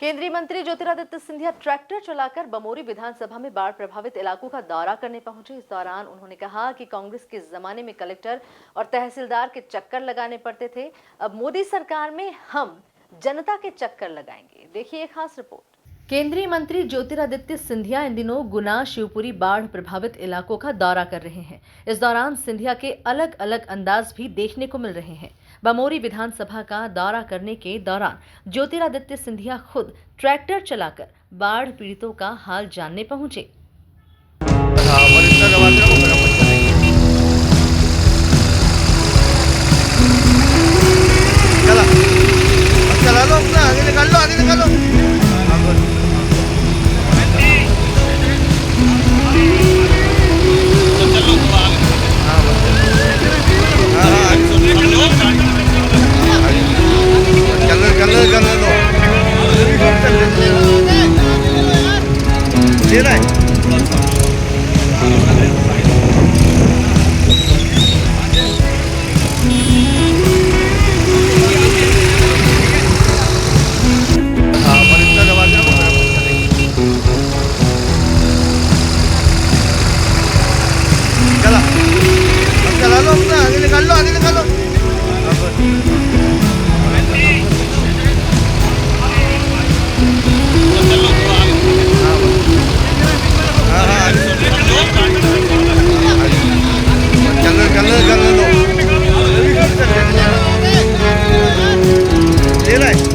केंद्रीय मंत्री ज्योतिरादित्य सिंधिया ट्रैक्टर चलाकर बमोरी विधानसभा में बाढ़ प्रभावित इलाकों का दौरा करने पहुंचे। इस दौरान उन्होंने कहा कि कांग्रेस के जमाने में कलेक्टर और तहसीलदार के चक्कर लगाने पड़ते थे, अब मोदी सरकार में हम जनता के चक्कर लगाएंगे। देखिए एक खास रिपोर्ट। केंद्रीय मंत्री ज्योतिरादित्य सिंधिया इन दिनों गुना, शिवपुरी बाढ़ प्रभावित इलाकों का दौरा कर रहे हैं। इस दौरान सिंधिया के अलग अलग अंदाज भी देखने को मिल रहे हैं। बमोरी विधानसभा का दौरा करने के दौरान ज्योतिरादित्य सिंधिया खुद ट्रैक्टर चलाकर बाढ़ पीड़ितों का हाल जानने पहुंचे। चला लो अपना, आगे निकाल लो, आगे निकालो। ले रहा है। चला लो अपना, आगे निकाल लो, आगे निकालो। ले रहा है।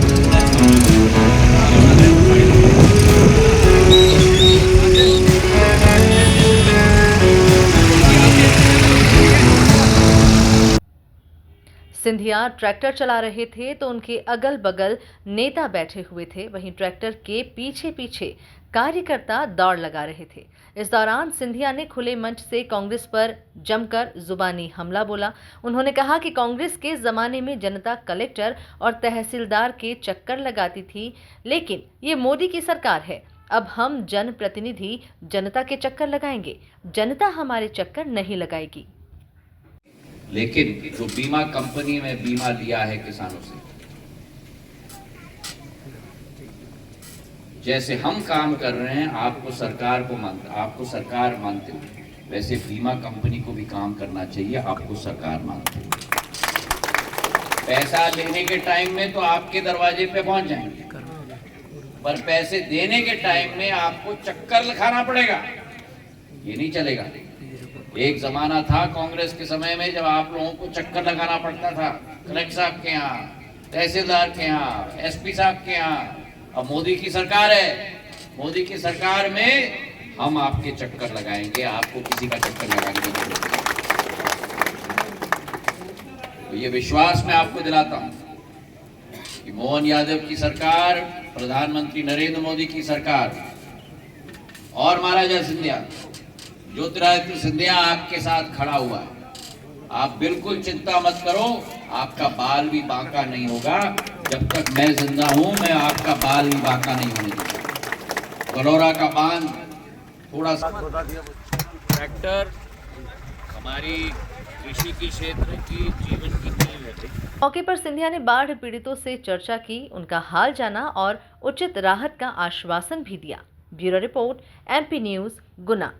सिंधिया ट्रैक्टर चला रहे थे तो उनके अगल बगल नेता बैठे हुए थे, वहीं ट्रैक्टर के पीछे पीछे कार्यकर्ता दौड़ लगा रहे थे। इस दौरान सिंधिया ने खुले मंच से कांग्रेस पर जमकर जुबानी हमला बोला। उन्होंने कहा कि कांग्रेस के जमाने में जनता कलेक्टर और तहसीलदार के चक्कर लगाती थी, लेकिन ये मोदी की सरकार है, अब हम जनप्रतिनिधि जनता के चक्कर लगाएंगे, जनता हमारे चक्कर नहीं लगाएगी। लेकिन जो बीमा कंपनी में बीमा लिया है किसानों से, जैसे हम काम कर रहे हैं आपको सरकार मानते हो, वैसे बीमा कंपनी को भी काम करना चाहिए, आपको सरकार मानते हो। पैसा लेने के टाइम में तो आपके दरवाजे पे पहुंच जाएंगे, पर पैसे देने के टाइम में आपको चक्कर लगाना पड़ेगा, ये नहीं चलेगा। एक जमाना था कांग्रेस के समय में जब आप लोगों को चक्कर लगाना पड़ता था कलेक्टर साहब के यहाँ, तहसीलदार के यहाँ, एसपी साहब के यहाँ। अब मोदी की सरकार है, मोदी की सरकार में हम आपके चक्कर लगाएंगे, आपको किसी का चक्कर लगाने की जरूरत नहीं। तो ये विश्वास मैं आपको दिलाता हूं कि मोहन यादव की सरकार, प्रधानमंत्री नरेंद्र मोदी की सरकार और महाराजा सिंधिया, ज्योतिरादित्य सिंधिया आपके साथ खड़ा हुआ है। आप बिल्कुल चिंता मत करो, आपका बाल भी बांका नहीं होगा। जब तक मैं जिंदा हूं, मैं आपका बाल भी बांका नहीं होने दूंगा। गलौरा का बांध थोड़ा सा ट्रैक्टर हमारी कृषि की क्षेत्र की जीवन की नींव है। मौके पर सिंधिया ने बाढ़ पीड़ितों से चर्चा की, उनका हाल जाना और उचित राहत का आश्वासन भी दिया। ब्यूरो रिपोर्ट, MP न्यूज़, गुना।